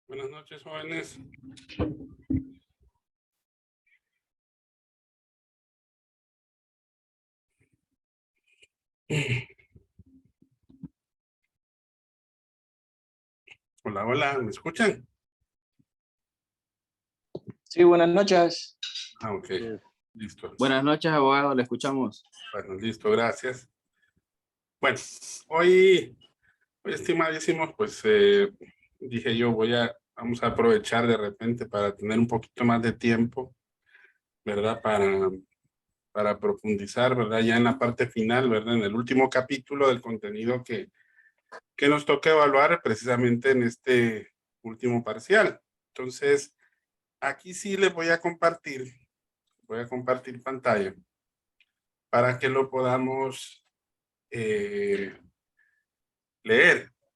Buenas noches, jóvenes. Hola, hola, ¿me escuchan? Sí, buenas noches. Ah, ok, listo. Buenas noches, abogado, le escuchamos. Bueno, listo, gracias. Bueno, hoy estimadísimos, pues dije yo vamos a aprovechar de repente para tener un poquito más de tiempo, ¿verdad? Para profundizar, ¿verdad? Ya en la parte final, ¿verdad? En el último capítulo del contenido que nos toca evaluar precisamente en este último parcial. Entonces, aquí sí les voy a compartir pantalla para que lo podamos leer,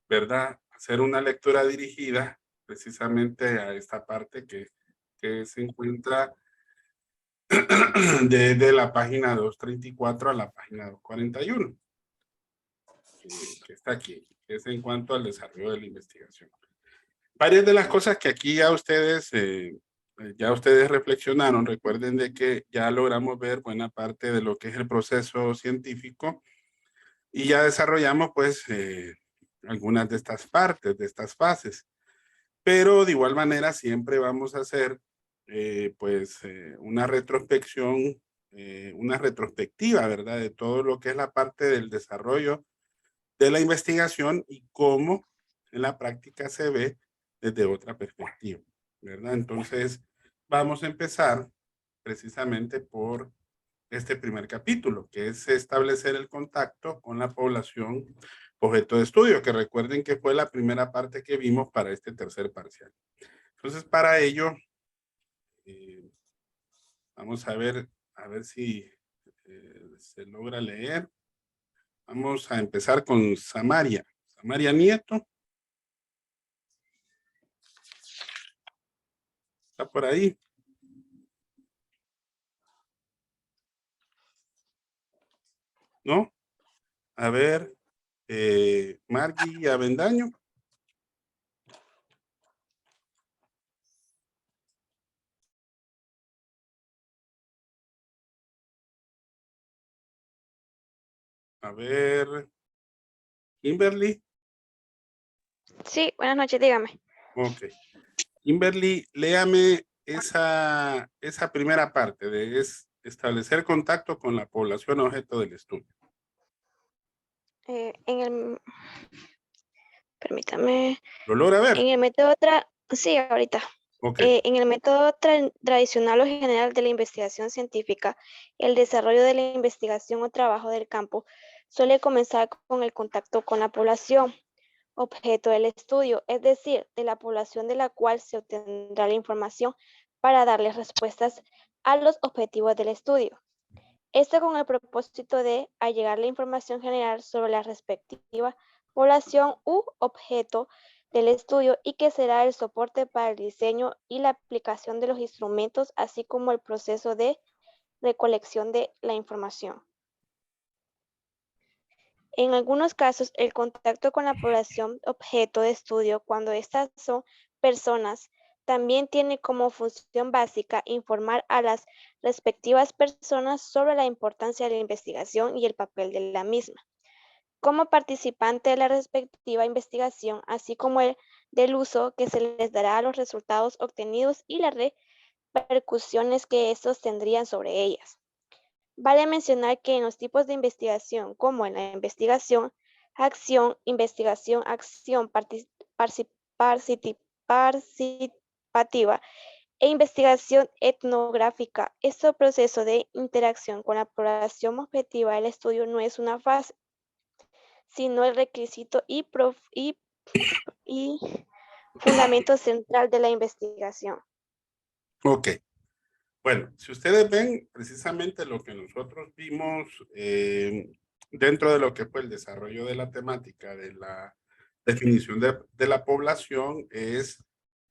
¿verdad? Hacer una lectura dirigida precisamente a esta parte que se encuentra desde la página 234 a la página 241, que está aquí, que es en cuanto al desarrollo de la investigación. Varias de las cosas que aquí ya ustedes reflexionaron, recuerden de que ya logramos ver buena parte de lo que es el proceso científico y ya desarrollamos pues algunas de estas partes, de estas fases. Pero de igual manera siempre vamos a hacer una retrospección, una retrospectiva, ¿verdad? De todo lo que es la parte del desarrollo de la investigación y cómo en la práctica se ve desde otra perspectiva, ¿verdad? Entonces, vamos a empezar precisamente por este primer capítulo, que es establecer el contacto con la población objeto de estudio, que recuerden que fue la primera parte que vimos para este tercer parcial. Entonces, para ello, vamos a ver si se logra leer. Vamos a empezar con Samaria. Samaria Nieto. ¿Está por ahí? ¿No? A ver, Margui Avendaño. A ver, Kimberly. Sí, buenas noches, dígame. Ok. Kimberly, léame esa primera parte de establecer contacto con la población objeto del estudio. Permítame. ¿Lo logra ver? En el método sí, ahorita. Ok. En el método tradicional o general de la investigación científica, el desarrollo de la investigación o trabajo del campo suele comenzar con el contacto con la población objeto del estudio, es decir, de la población de la cual se obtendrá la información para darles respuestas a los objetivos del estudio. Esto con el propósito de allegar la información general sobre la respectiva población u objeto del estudio y que será el soporte para el diseño y la aplicación de los instrumentos, así como el proceso de recolección de la información. En algunos casos, el contacto con la población objeto de estudio, cuando estas son personas, también tiene como función básica informar a las respectivas personas sobre la importancia de la investigación y el papel de la misma. Como participante de la respectiva investigación, así como el del uso que se les dará a los resultados obtenidos y las repercusiones que estos tendrían sobre ellas. Vale mencionar que en los tipos de investigación, como en la investigación, acción participativa e investigación etnográfica, este proceso de interacción con la población objetiva del estudio no es una fase, sino el requisito y fundamento central de la investigación. Ok. Bueno, si ustedes ven precisamente lo que nosotros vimos dentro de lo que fue el desarrollo de la temática de la definición de la población, es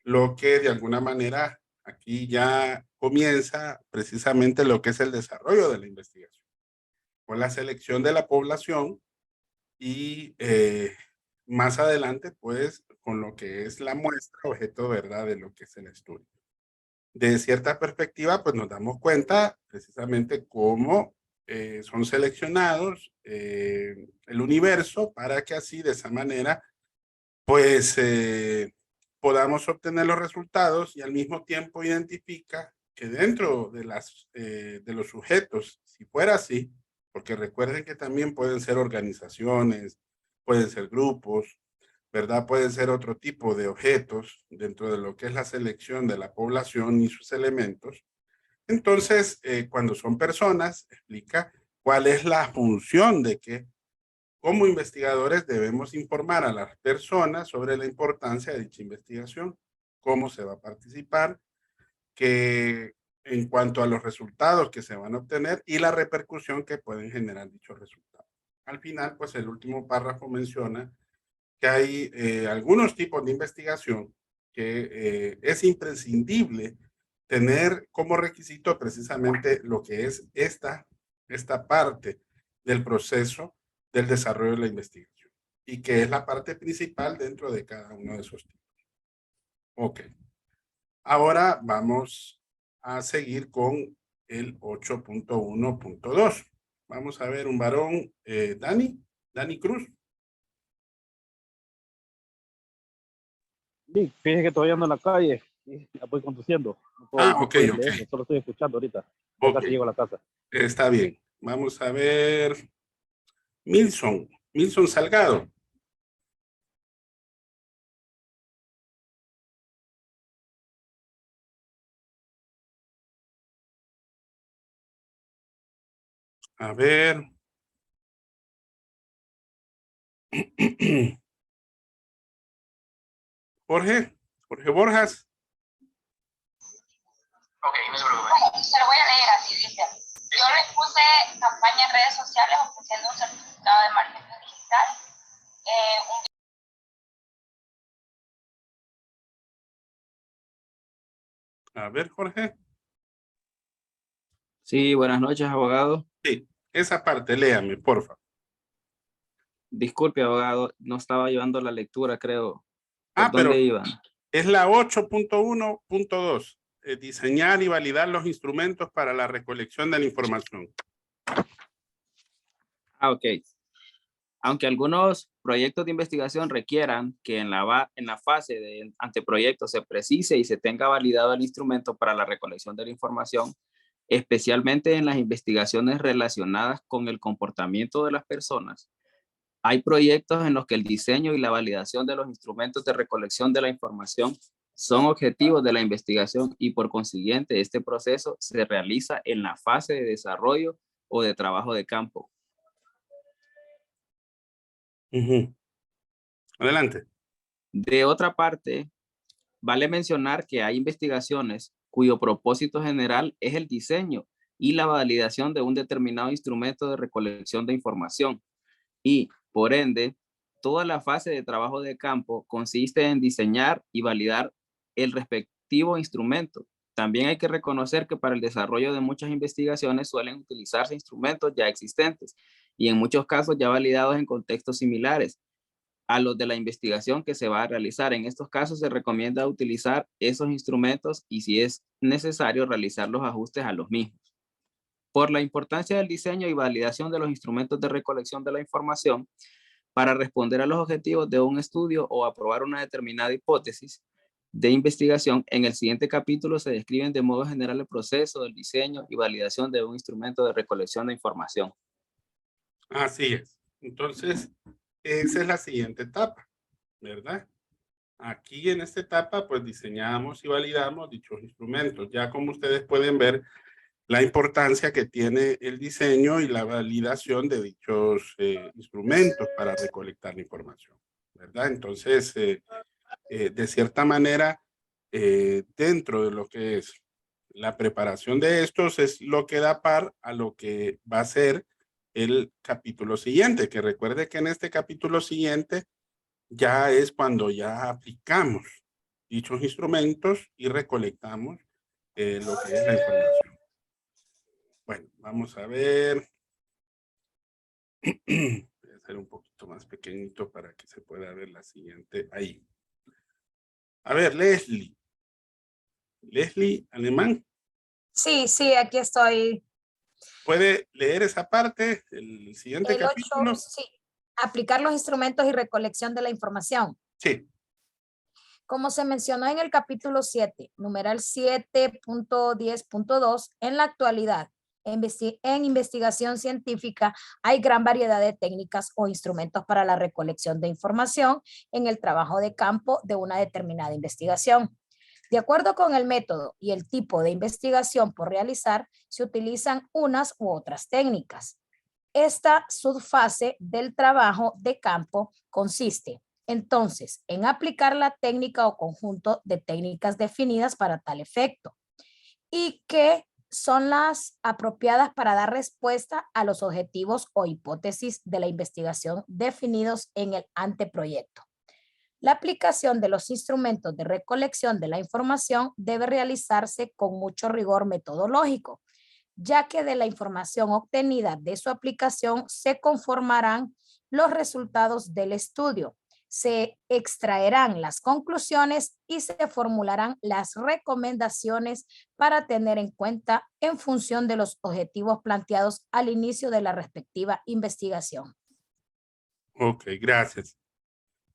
lo que de alguna manera aquí ya comienza precisamente lo que es el desarrollo de la investigación, con la selección de la población y más adelante pues con lo que es la muestra, objeto, ¿verdad?, de lo que es el estudio. De cierta perspectiva, pues nos damos cuenta precisamente cómo son seleccionados el universo para que así, de esa manera, pues podamos obtener los resultados y al mismo tiempo identifica que dentro de los sujetos, si fuera así, porque recuerden que también pueden ser organizaciones, pueden ser grupos, ¿verdad? Pueden ser otro tipo de objetos dentro de lo que es la selección de la población y sus elementos. Entonces, cuando son personas, explica cuál es la función de que como investigadores debemos informar a las personas sobre la importancia de dicha investigación, cómo se va a participar, que en cuanto a los resultados que se van a obtener y la repercusión que pueden generar dichos resultados. Al final, pues el último párrafo menciona que hay algunos tipos de investigación que es imprescindible tener como requisito precisamente lo que es esta parte del proceso del desarrollo de la investigación y que es la parte principal dentro de cada uno de esos tipos. Ok. Ahora vamos a seguir con el 8.1.2. Vamos a ver un varón, Dani Cruz. Sí, fíjese que todavía ando en la calle y la voy conduciendo. No Ok, puedo ok. leer, solo estoy escuchando ahorita. Ya Ok, casi llego a la casa. está bien. Vamos a ver Milson Salgado. A ver. Jorge Borjas. Ok, no se preocupe. Se lo voy a leer así, dice. Yo les puse campaña en redes sociales ofreciendo un certificado de marketing digital. A ver, Jorge. Sí, buenas noches, abogado. Sí, esa parte, léame, por favor. Disculpe, abogado, no estaba llevando la lectura, creo. ¿Por Pero dónde iban? es la 8.1.2. Diseñar y validar los instrumentos para la recolección de la información. Ok. Aunque algunos proyectos de investigación requieran que en la fase de anteproyecto se precise y se tenga validado el instrumento para la recolección de la información, especialmente en las investigaciones relacionadas con el comportamiento de las personas, hay proyectos en los que el diseño y la validación de los instrumentos de recolección de la información son objetivos de la investigación y por consiguiente este proceso se realiza en la fase de desarrollo o de trabajo de campo. Adelante. De otra parte, vale mencionar que hay investigaciones cuyo propósito general es el diseño y la validación de un determinado instrumento de recolección de información y, por ende, toda la fase de trabajo de campo consiste en diseñar y validar el respectivo instrumento. También hay que reconocer que para el desarrollo de muchas investigaciones suelen utilizarse instrumentos ya existentes y en muchos casos ya validados en contextos similares a los de la investigación que se va a realizar. En estos casos se recomienda utilizar esos instrumentos y si es necesario realizar los ajustes a los mismos. Por la importancia del diseño y validación de los instrumentos de recolección de la información, para responder a los objetivos de un estudio o aprobar una determinada hipótesis de investigación, en el siguiente capítulo se describen de modo general el proceso del diseño y validación de un instrumento de recolección de información. Así es. Entonces, esa es la siguiente etapa, ¿verdad? Aquí en esta etapa, pues diseñamos y validamos dichos instrumentos. Ya como ustedes pueden ver, la importancia que tiene el diseño y la validación de dichos instrumentos para recolectar la información, ¿verdad? Entonces, de cierta manera, dentro de lo que es la preparación de estos es lo que da par a lo que va a ser el capítulo siguiente, que recuerde que en este capítulo siguiente ya es cuando ya aplicamos dichos instrumentos y recolectamos lo que es la información. Bueno, vamos a ver. Voy a hacer un poquito más pequeñito para que se pueda ver la siguiente ahí. A ver, Leslie. Leslie Alemán. Sí, sí, aquí estoy. ¿Puede leer esa parte? El siguiente El 8, capítulo. sí. Aplicar los instrumentos y recolección de la información. Sí. Como se mencionó en el capítulo 7, numeral 7.10.2, en la actualidad, en investigación científica hay gran variedad de técnicas o instrumentos para la recolección de información en el trabajo de campo de una determinada investigación. De acuerdo con el método y el tipo de investigación por realizar, se utilizan unas u otras técnicas. Esta subfase del trabajo de campo consiste entonces en aplicar la técnica o conjunto de técnicas definidas para tal efecto y que son las apropiadas para dar respuesta a los objetivos o hipótesis de la investigación definidos en el anteproyecto. La aplicación de los instrumentos de recolección de la información debe realizarse con mucho rigor metodológico, ya que de la información obtenida de su aplicación se conformarán los resultados del estudio, se extraerán las conclusiones y se formularán las recomendaciones para tener en cuenta en función de los objetivos planteados al inicio de la respectiva investigación. Ok, gracias.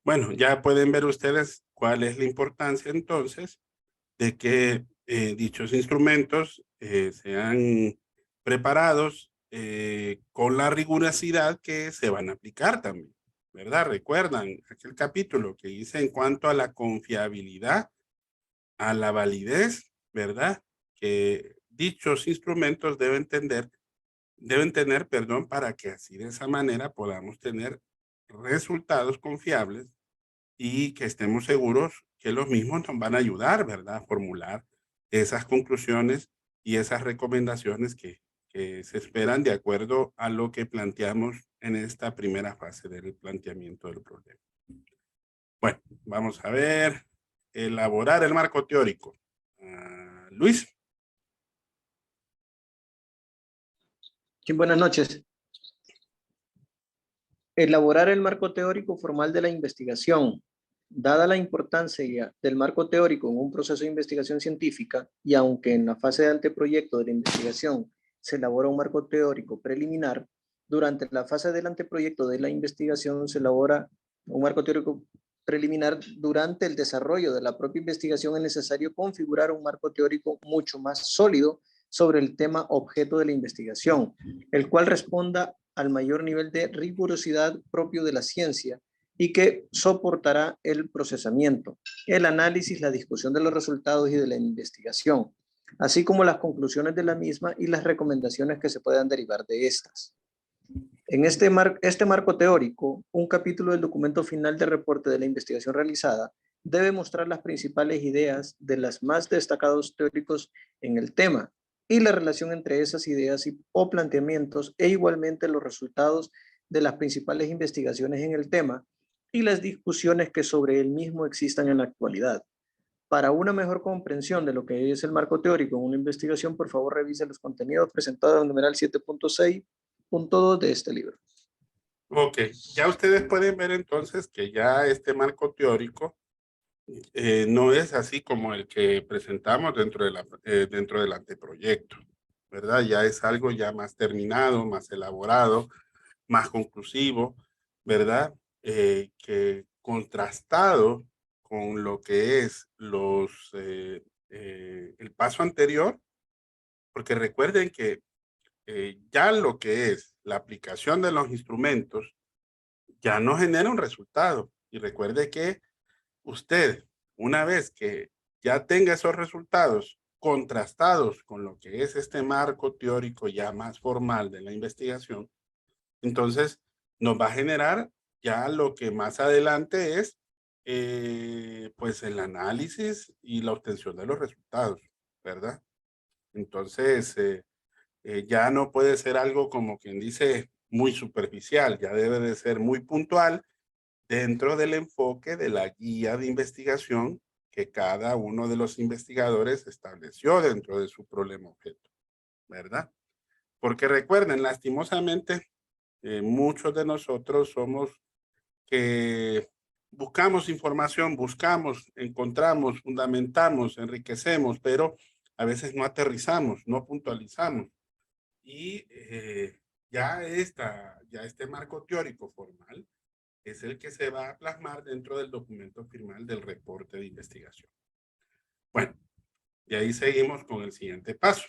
Bueno, ya pueden ver ustedes cuál es la importancia entonces de que dichos instrumentos sean preparados con la rigurosidad que se van a aplicar también, ¿verdad? Recuerdan aquel capítulo que hice en cuanto a la confiabilidad, a la validez, ¿verdad? Que dichos instrumentos deben tener, perdón, para que así de esa manera podamos tener resultados confiables y que estemos seguros que los mismos nos van a ayudar, ¿verdad? A formular esas conclusiones y esas recomendaciones que se esperan de acuerdo a lo que planteamos en esta primera fase del planteamiento del problema. Bueno, vamos a ver. Elaborar el marco teórico. Luis. Sí, buenas noches. Elaborar el marco teórico formal de la investigación. Dada la importancia del marco teórico en un proceso de investigación científica, y aunque en la fase de anteproyecto de la investigación se elabora un marco teórico preliminar, durante la fase del anteproyecto de la investigación se elabora un marco teórico preliminar. Durante el desarrollo de la propia investigación es necesario configurar un marco teórico mucho más sólido sobre el tema objeto de la investigación, el cual responda al mayor nivel de rigurosidad propio de la ciencia y que soportará el procesamiento, el análisis, la discusión de los resultados y de la investigación, así como las conclusiones de la misma y las recomendaciones que se puedan derivar de estas. En este marco teórico, un capítulo del documento final de reporte de la investigación realizada debe mostrar las principales ideas de los más destacados teóricos en el tema y la relación entre esas ideas o planteamientos e igualmente los resultados de las principales investigaciones en el tema y las discusiones que sobre el mismo existan en la actualidad. Para una mejor comprensión de lo que es el marco teórico en una investigación, por favor revise los contenidos presentados en el numeral 7.6.2 de este libro. Ok, ya ustedes pueden ver entonces que ya este marco teórico no es así como el que presentamos dentro del anteproyecto, ¿verdad? Ya es algo ya más terminado, más elaborado, más conclusivo, ¿verdad? Que contrastado con lo que es el paso anterior, porque recuerden que ya lo que es la aplicación de los instrumentos ya no genera un resultado. Y recuerde que usted, una vez que ya tenga esos resultados contrastados con lo que es este marco teórico ya más formal de la investigación, entonces nos va a generar ya lo que más adelante es pues el análisis y la obtención de los resultados, ¿verdad? Entonces ya no puede ser algo como quien dice muy superficial, ya debe de ser muy puntual dentro del enfoque de la guía de investigación que cada uno de los investigadores estableció dentro de su problema objeto, ¿verdad? Porque recuerden, lastimosamente, muchos de nosotros somos que buscamos información, buscamos, encontramos, fundamentamos, enriquecemos, pero a veces no aterrizamos, no puntualizamos. Y ya este marco teórico formal es el que se va a plasmar dentro del documento final del reporte de investigación. Bueno, y ahí seguimos con el siguiente paso.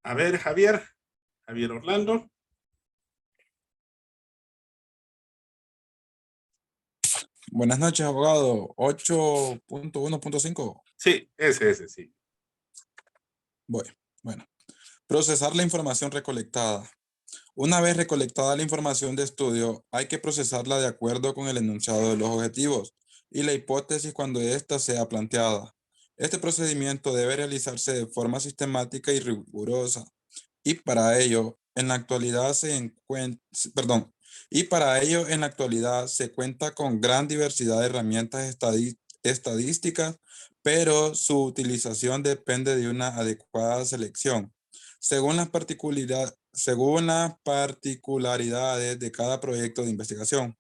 A ver, Javier Orlando. Buenas noches, abogado. 8.1.5. Sí, ese, sí. Bueno. Procesar la información recolectada. Una vez recolectada la información de estudio, hay que procesarla de acuerdo con el enunciado de los objetivos y la hipótesis cuando ésta sea planteada. Este procedimiento debe realizarse de forma sistemática y rigurosa, y para ello, en la actualidad se cuenta con gran diversidad de herramientas estadísticas, pero su utilización depende de una adecuada selección, según las particularidades de cada proyecto de investigación.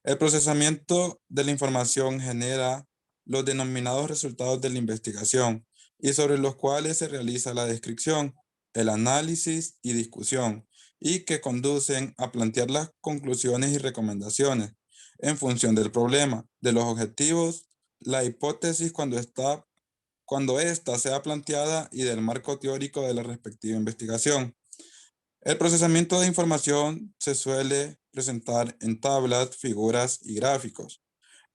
El procesamiento de la información genera los denominados resultados de la investigación y sobre los cuales se realiza la descripción, el análisis y discusión, y que conducen a plantear las conclusiones y recomendaciones en función del problema, de los objetivos, la hipótesis cuando ésta sea planteada y del marco teórico de la respectiva investigación. El procesamiento de información se suele presentar en tablas, figuras y gráficos.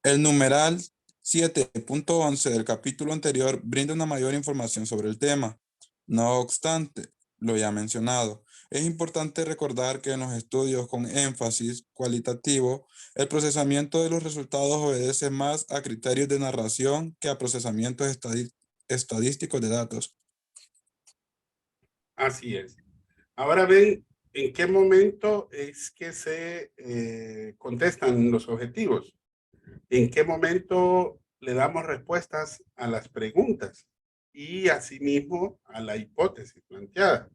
El numeral 7.11 del capítulo anterior brinda una mayor información sobre el tema. No obstante, lo ya mencionado, es importante recordar que en los estudios con énfasis cualitativo, el procesamiento de los resultados obedece más a criterios de narración que a procesamientos estadísticos de datos. Así es. Ahora ven en qué momento es que se contestan los objetivos. En qué momento le damos respuestas a las preguntas y asimismo a la hipótesis planteada.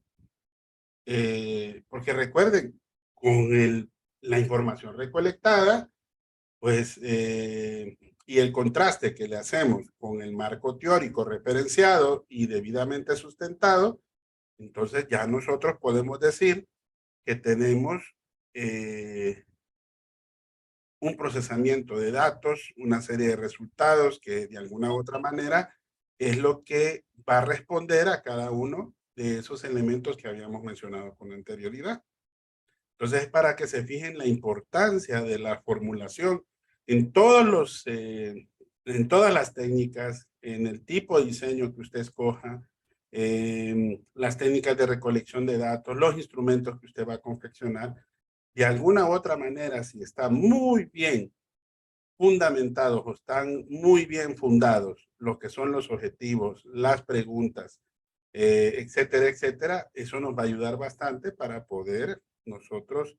Porque recuerden, con la información recolectada, pues, y el contraste que le hacemos con el marco teórico referenciado y debidamente sustentado, entonces ya nosotros podemos decir que tenemos un procesamiento de datos, una serie de resultados que de alguna u otra manera es lo que va a responder a cada uno de esos elementos que habíamos mencionado con anterioridad. Entonces, para que se fijen la importancia de la formulación en en todas las técnicas, en el tipo de diseño que usted escoja, las técnicas de recolección de datos, los instrumentos que usted va a confeccionar, de alguna u otra manera, si está muy bien fundamentados o están muy bien fundados lo que son los objetivos, las preguntas, etcétera, etcétera, eso nos va a ayudar bastante para poder nosotros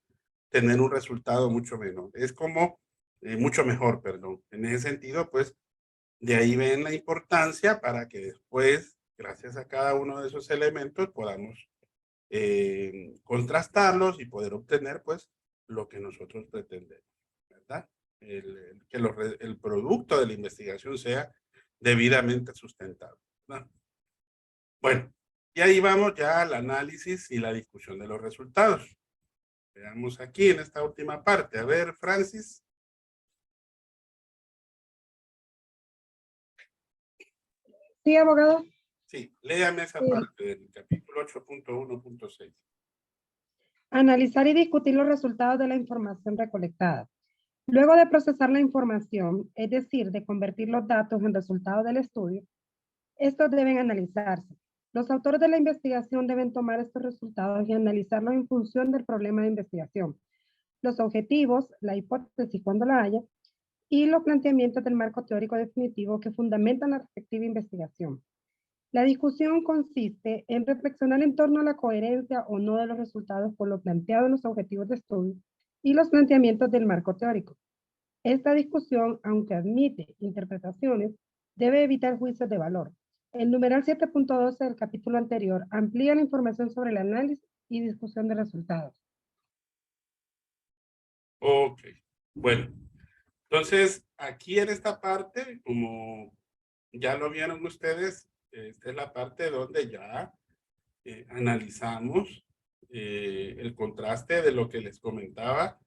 tener un resultado mucho menor. Es como, mucho mejor, perdón. En ese sentido, pues, de ahí ven la importancia para que después, gracias a cada uno de esos elementos, podamos contrastarlos y poder obtener, pues, lo que nosotros pretendemos, ¿verdad? Que el producto de la investigación sea debidamente sustentado, ¿verdad? Bueno, y ahí vamos ya al análisis y la discusión de los resultados. Veamos aquí en esta última parte. A ver, Francis. Sí, abogado. Sí, léame esa parte del capítulo 8.1.6. Analizar y discutir los resultados de la información recolectada. Luego de procesar la información, es decir, de convertir los datos en resultados del estudio, estos deben analizarse. Los autores de la investigación deben tomar estos resultados y analizarlos en función del problema de investigación, los objetivos, la hipótesis cuando la haya, y los planteamientos del marco teórico definitivo que fundamentan la respectiva investigación. La discusión consiste en reflexionar en torno a la coherencia o no de los resultados por lo planteado en los objetivos de estudio y los planteamientos del marco teórico. Esta discusión, aunque admite interpretaciones, debe evitar juicios de valor. El numeral 7.12 del capítulo anterior amplía la información sobre el análisis y discusión de resultados. Ok, bueno. Entonces, aquí en esta parte, como ya lo vieron ustedes, esta es la parte donde ya analizamos el contraste de lo que les comentaba,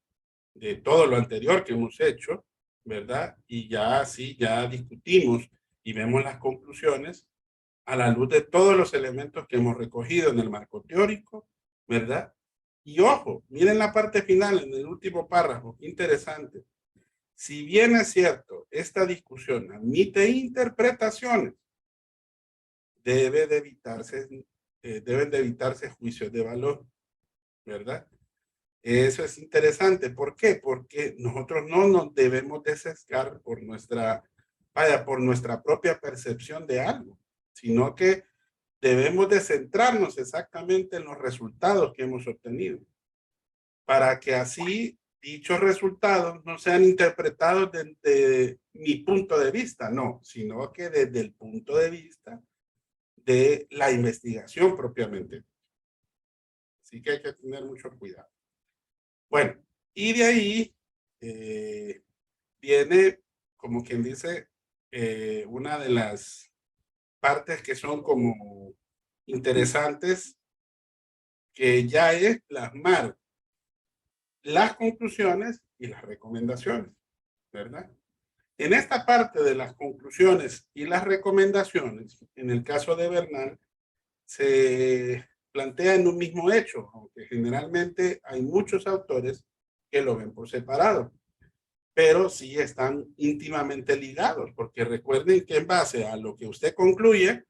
de todo lo anterior que hemos hecho, ¿verdad? Y ya así, ya discutimos y vemos las conclusiones a la luz de todos los elementos que hemos recogido en el marco teórico, ¿verdad? Y ojo, miren la parte final, en el último párrafo, interesante. Si bien es cierto, esta discusión admite interpretaciones, deben de evitarse juicios de valor, ¿verdad? Eso es interesante. ¿Por qué? Porque nosotros no nos debemos de sesgar por nuestra propia percepción de algo, sino que debemos de centrarnos exactamente en los resultados que hemos obtenido, para que así dichos resultados no sean interpretados desde mi punto de vista, no, sino que desde el punto de vista de la investigación propiamente. Así que hay que tener mucho cuidado. Bueno, y de ahí viene, como quien dice, una de las partes que son como interesantes, que ya es plasmar las conclusiones y las recomendaciones, ¿verdad? En esta parte de las conclusiones y las recomendaciones, en el caso de Bernal, se plantea en un mismo hecho, aunque generalmente hay muchos autores que lo ven por separado, pero sí están íntimamente ligados, porque recuerden que en base a lo que usted concluye,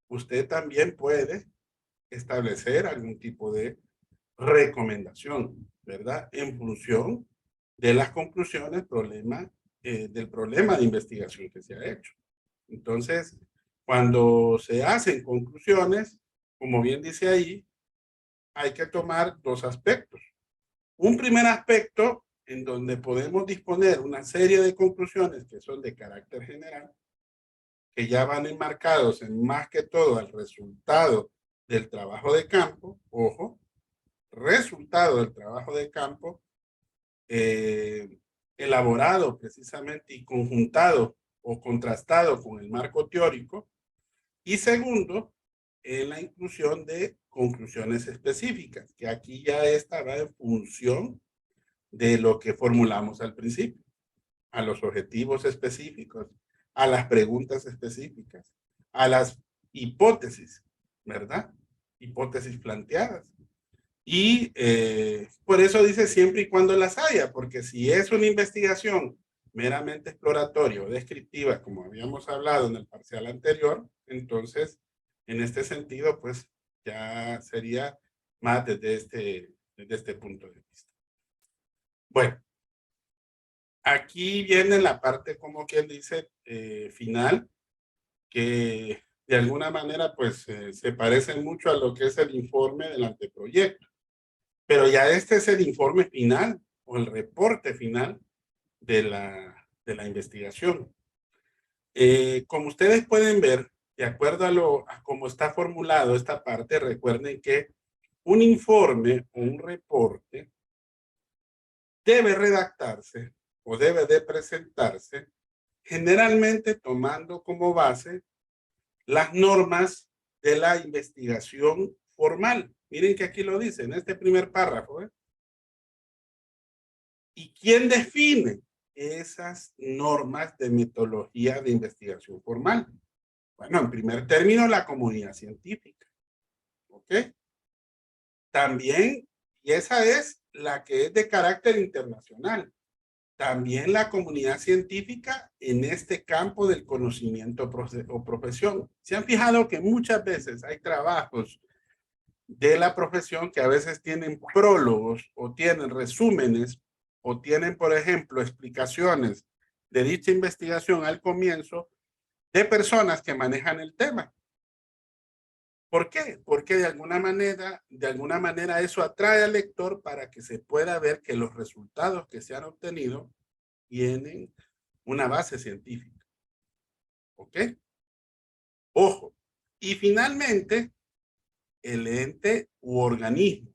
usted también puede establecer algún tipo de recomendación, ¿verdad? En función de las conclusiones del problema de investigación que se ha hecho. Entonces, cuando se hacen conclusiones, como bien dice ahí, hay que tomar dos aspectos. Un primer aspecto en donde podemos disponer una serie de conclusiones que son de carácter general, que ya van enmarcados en más que todo al resultado del trabajo de campo, ojo, resultado del trabajo de campo, elaborado precisamente y conjuntado o contrastado con el marco teórico. Y segundo, en la inclusión de conclusiones específicas, que aquí ya estará en función de lo que formulamos al principio, a los objetivos específicos, a las preguntas específicas, a las hipótesis, ¿verdad? Hipótesis planteadas. Y por eso dice siempre y cuando las haya, porque si es una investigación meramente exploratoria o descriptiva, como habíamos hablado en el parcial anterior, entonces, en este sentido, pues ya sería más desde este punto de vista. Bueno, aquí viene la parte, como quien dice, final, que de alguna manera, pues, se parece mucho a lo que es el informe del anteproyecto. Pero ya este es el informe final o el reporte final de la investigación. Como ustedes pueden ver, de acuerdo a cómo está formulado esta parte, recuerden que un informe o un reporte debe redactarse o debe de presentarse generalmente tomando como base las normas de la investigación formal. Miren que aquí lo dice en este primer párrafo. ¿Y quién define esas normas de metodología de investigación formal? Bueno, en primer término, la comunidad científica. ¿Ok? También, y esa es la que es de carácter internacional, también la comunidad científica en este campo del conocimiento o profesión. ¿Se han fijado que muchas veces hay trabajos de la profesión que a veces tienen prólogos o tienen resúmenes o tienen, por ejemplo, explicaciones de dicha investigación al comienzo de personas que manejan el tema? ¿Por qué? Porque de alguna manera eso atrae al lector para que se pueda ver que los resultados que se han obtenido tienen una base científica. ¿Ok? Ojo. Y finalmente, el ente u organismo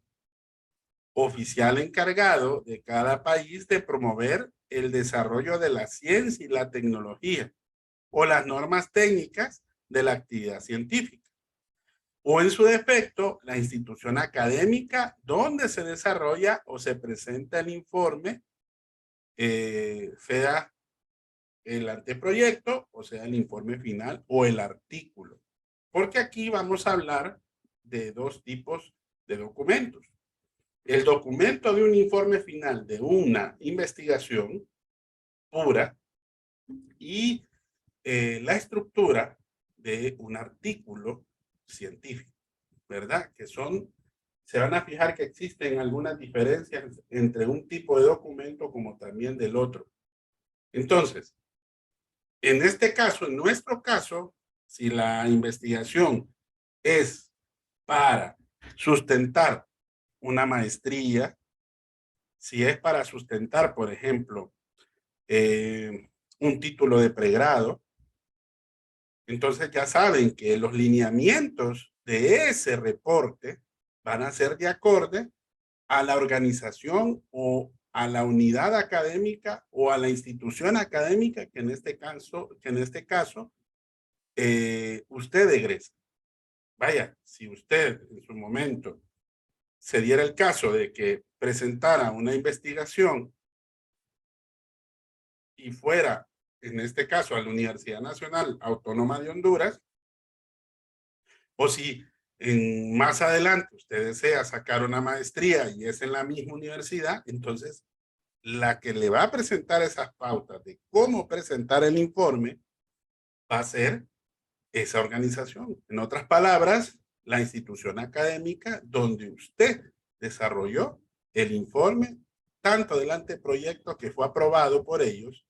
oficial encargado de cada país de promover el desarrollo de la ciencia y la tecnología o las normas técnicas de la actividad científica. O en su defecto, la institución académica donde se desarrolla o se presenta el informe, sea el anteproyecto, o sea el informe final o el artículo. Porque aquí vamos a hablar de dos tipos de documentos. El documento de un informe final de una investigación pura y la estructura de un artículo científico, ¿verdad? Que se van a fijar que existen algunas diferencias entre un tipo de documento como también del otro. Entonces, en este caso, en nuestro caso, si la investigación es para sustentar una maestría, si es para sustentar, por ejemplo, un título de pregrado, entonces ya saben que los lineamientos de ese reporte van a ser de acorde a la organización o a la unidad académica o a la institución académica que en este caso usted egresa. Vaya, si usted en su momento se diera el caso de que presentara una investigación y fuera, en este caso, a la Universidad Nacional Autónoma de Honduras, o si más adelante usted desea sacar una maestría y es en la misma universidad, entonces la que le va a presentar esas pautas de cómo presentar el informe va a ser esa organización. En otras palabras, la institución académica donde usted desarrolló el informe, tanto del anteproyecto que fue aprobado por ellos.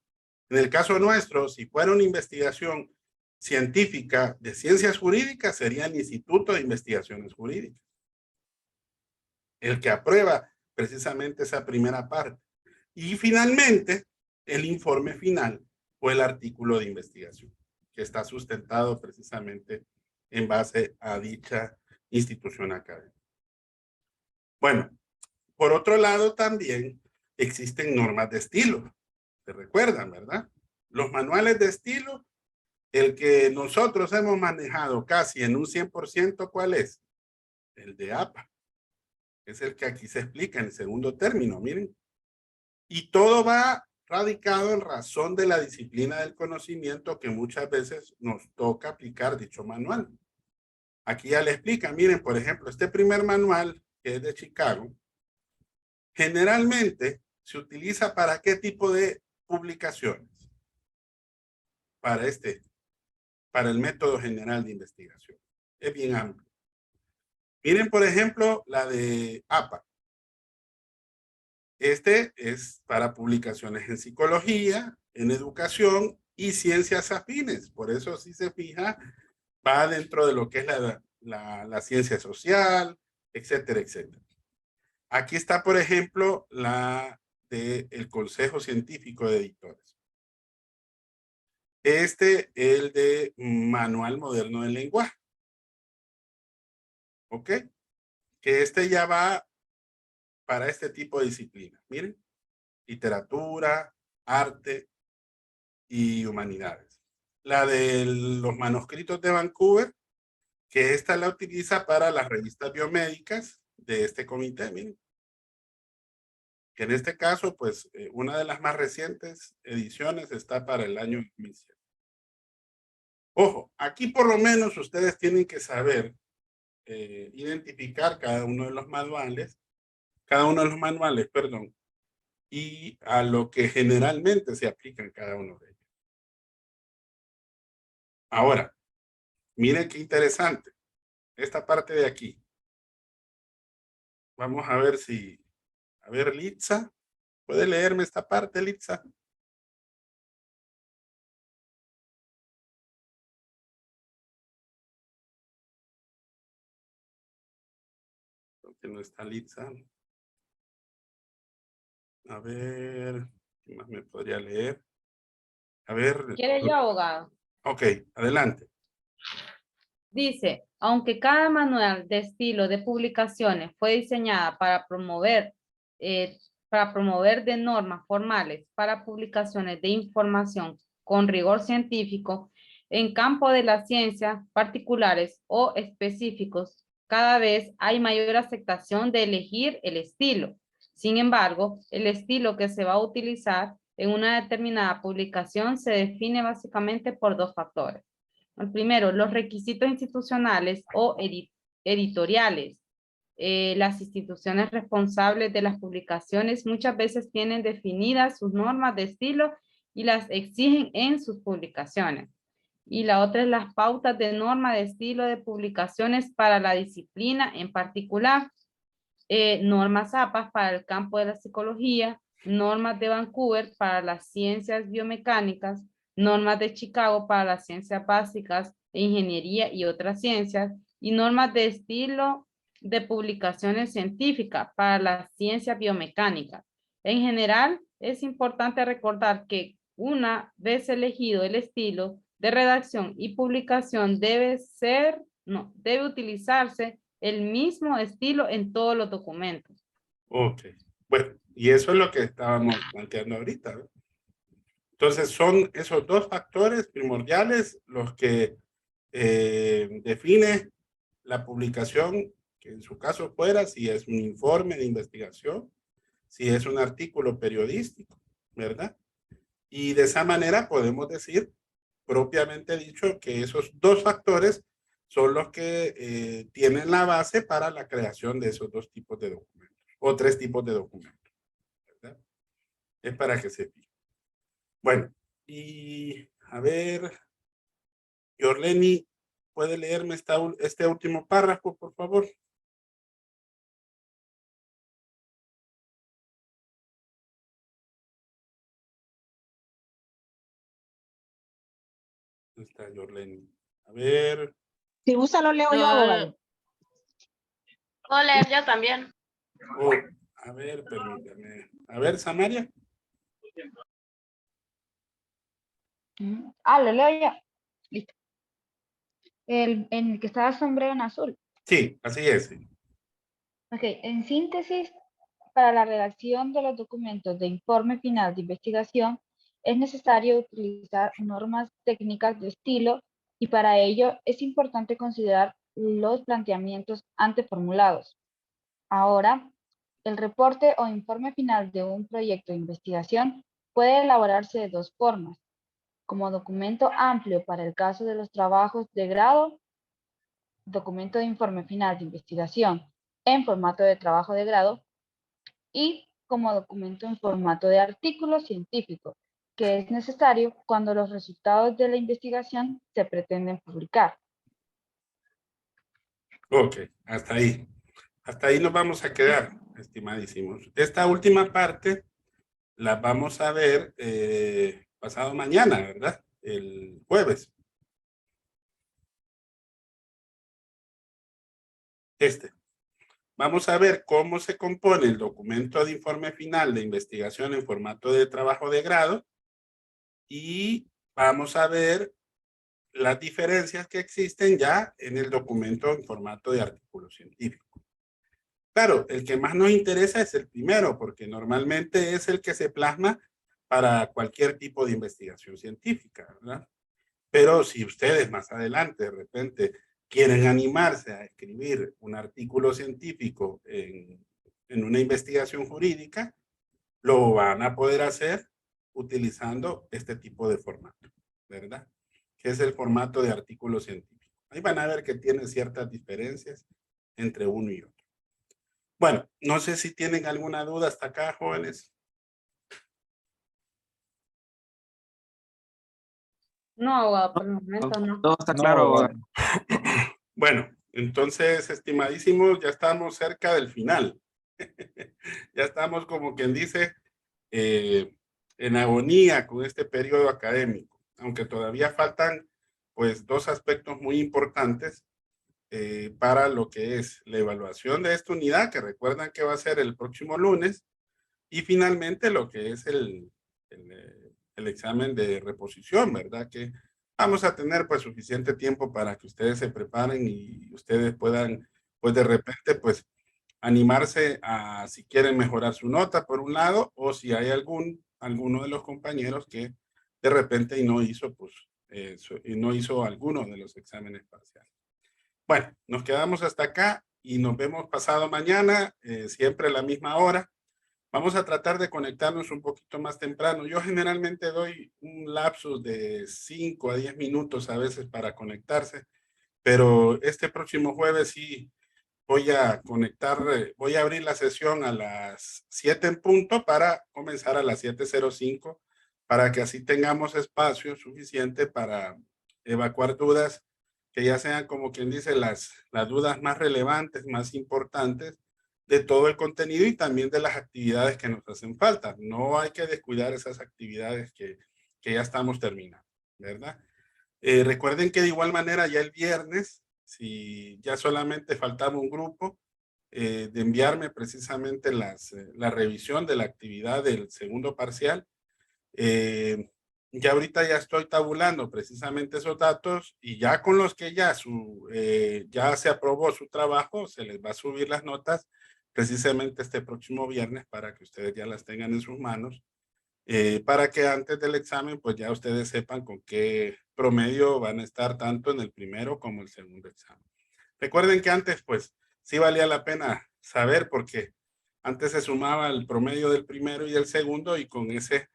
En el caso nuestro, si fuera una investigación científica de ciencias jurídicas, sería el Instituto de Investigaciones Jurídicas, el que aprueba precisamente esa primera parte. Y finalmente, el informe final o el artículo de investigación, que está sustentado precisamente en base a dicha institución académica. Bueno, por otro lado también existen normas de estilo. ¿Se recuerdan, verdad? Los manuales de estilo, el que nosotros hemos manejado casi en un 100%, ¿cuál es? El de APA. Es el que aquí se explica en el segundo término, miren. Y todo va radicado en razón de la disciplina del conocimiento que muchas veces nos toca aplicar dicho manual. Aquí ya le explica, miren, por ejemplo, este primer manual, que es de Chicago, generalmente se utiliza para qué tipo de publicaciones. Para el método general de investigación. Es bien amplio. Miren, por ejemplo, la de APA. Este es para publicaciones en psicología, en educación y ciencias afines. Por eso, si se fija, va dentro de lo que es la ciencia social, etcétera, etcétera. Aquí está, por ejemplo, la del Consejo Científico de Editores. El de Manual Moderno del Lenguaje. ¿Ok? Que ya va para este tipo de disciplina. Miren, literatura, arte y humanidades. La de los manuscritos de Vancouver, que esta la utiliza para las revistas biomédicas de este comité, miren. Que en este caso, pues, una de las más recientes ediciones está para el año 2007. Ojo, aquí por lo menos ustedes tienen que saber identificar cada uno de los manuales, perdón, y a lo que generalmente se aplica en cada uno de ellos. Ahora, miren qué interesante, esta parte de aquí. Vamos a ver a ver, Litza, ¿puede leerme esta parte, Litza? Que no está Litza. A ver, ¿qué más me podría leer? A ver. ¿Quiere yo, abogado? Ok, adelante. Dice, aunque cada manual de estilo de publicaciones fue diseñada para promover para promover de normas formales para publicaciones de información con rigor científico en campo de la ciencia particulares o específicos, cada vez hay mayor aceptación de elegir el estilo. Sin embargo, el estilo que se va a utilizar en una determinada publicación se define básicamente por dos factores. El primero, los requisitos institucionales o editoriales. Las instituciones responsables de las publicaciones muchas veces tienen definidas sus normas de estilo y las exigen en sus publicaciones. Y la otra es las pautas de norma de estilo de publicaciones para la disciplina en particular. Normas APA para el campo de la psicología, normas de Vancouver para las ciencias biomecánicas, normas de Chicago para las ciencias básicas, ingeniería y otras ciencias, y normas de estilo de publicaciones científicas para las ciencias biomecánicas. En general, es importante recordar que una vez elegido el estilo de redacción y publicación debe utilizarse el mismo estilo en todos los documentos. Ok, bueno, y eso es lo que estábamos planteando ahorita, ¿no? Entonces son esos dos factores primordiales los que define la publicación, que en su caso fuera, si es un informe de investigación, si es un artículo periodístico, ¿verdad? Y de esa manera podemos decir, propiamente dicho, que esos dos factores son los que tienen la base para la creación de esos dos tipos de documentos, o tres tipos de documentos, ¿verdad? Es para que se fijen. Bueno, y a ver, Yorleni, ¿puede leerme este último párrafo, por favor? Está Yorleni. A ver. Si gusta lo leo yo, abogado. Puedo leer yo también. Oh, a ver, permítame. A ver, Samaria. Lo leo yo. Listo. En el que estaba sombrero en azul. Sí, así es. Ok, en síntesis, para la redacción de los documentos de informe final de investigación, es necesario utilizar normas técnicas de estilo y para ello es importante considerar los planteamientos antes formulados. Ahora, el reporte o informe final de un proyecto de investigación puede elaborarse de dos formas, como documento amplio para el caso de los trabajos de grado, documento de informe final de investigación en formato de trabajo de grado y como documento en formato de artículo científico, que es necesario cuando los resultados de la investigación se pretenden publicar. Ok, hasta ahí. Hasta ahí nos vamos a quedar, estimadísimos. Esta última parte la vamos a ver pasado mañana, ¿verdad? El jueves. Vamos a ver cómo se compone el documento de informe final de investigación en formato de trabajo de grado y vamos a ver las diferencias que existen ya en el documento en formato de artículo científico. Claro, el que más nos interesa es el primero, porque normalmente es el que se plasma para cualquier tipo de investigación científica, ¿verdad? Pero si ustedes más adelante de repente quieren animarse a escribir un artículo científico en una investigación jurídica, lo van a poder hacer utilizando este tipo de formato, ¿verdad? Que es el formato de artículo científico. Ahí van a ver que tiene ciertas diferencias entre uno y otro. Bueno, no sé si tienen alguna duda hasta acá, jóvenes. No, abogado, por el momento no. Todo está claro, abogado. Bueno, entonces, estimadísimos, ya estamos cerca del final. Ya estamos, como quien dice, en agonía con este periodo académico, aunque todavía faltan pues dos aspectos muy importantes para lo que es la evaluación de esta unidad, que recuerdan que va a ser el próximo lunes, y finalmente lo que es el examen de reposición, ¿verdad? Que vamos a tener pues suficiente tiempo para que ustedes se preparen y ustedes puedan pues de repente pues animarse a si quieren mejorar su nota por un lado, o si hay alguno de los compañeros que de repente no hizo, pues, no hizo alguno de los exámenes parciales. Bueno, nos quedamos hasta acá y nos vemos pasado mañana, siempre a la misma hora. Vamos a tratar de conectarnos un poquito más temprano. Yo generalmente doy un lapsus de 5 a 10 minutos a veces para conectarse, pero este próximo jueves sí voy a conectar, voy a abrir la sesión a las 7 en punto para comenzar a las 7:05, para que así tengamos espacio suficiente para evacuar dudas que ya sean, como quien dice, las dudas más relevantes, más importantes de todo el contenido y también de las actividades que nos hacen falta. No hay que descuidar esas actividades que ya estamos terminando, ¿verdad? Recuerden que de igual manera ya el viernes, si ya solamente faltaba un grupo, de enviarme precisamente la revisión de la actividad del segundo parcial. Ya ahorita ya estoy tabulando precisamente esos datos y ya con los que ya se aprobó su trabajo, se les va a subir las notas precisamente este próximo viernes para que ustedes ya las tengan en sus manos, para que antes del examen pues ya ustedes sepan con qué promedio van a estar tanto en el primero como el segundo examen. Recuerden que antes pues sí valía la pena saber, porque antes se sumaba el promedio del primero y del segundo y con ese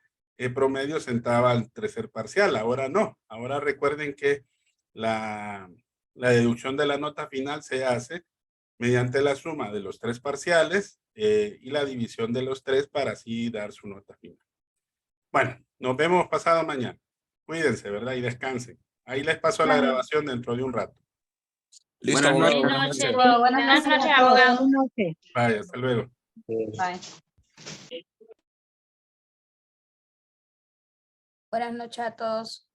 promedio se entraba al tercer parcial. Ahora no. Ahora recuerden que la deducción de la nota final se hace mediante la suma de los 3 parciales y la división de los 3 para así dar su nota final. Bueno, nos vemos pasado mañana. Cuídense, ¿verdad? Y descansen. Ahí les paso la grabación dentro de un rato. Listo, Buenas abogado. noches. Buenas noches, abogado. Vaya, hasta luego. Bye. Buenas noches a todos.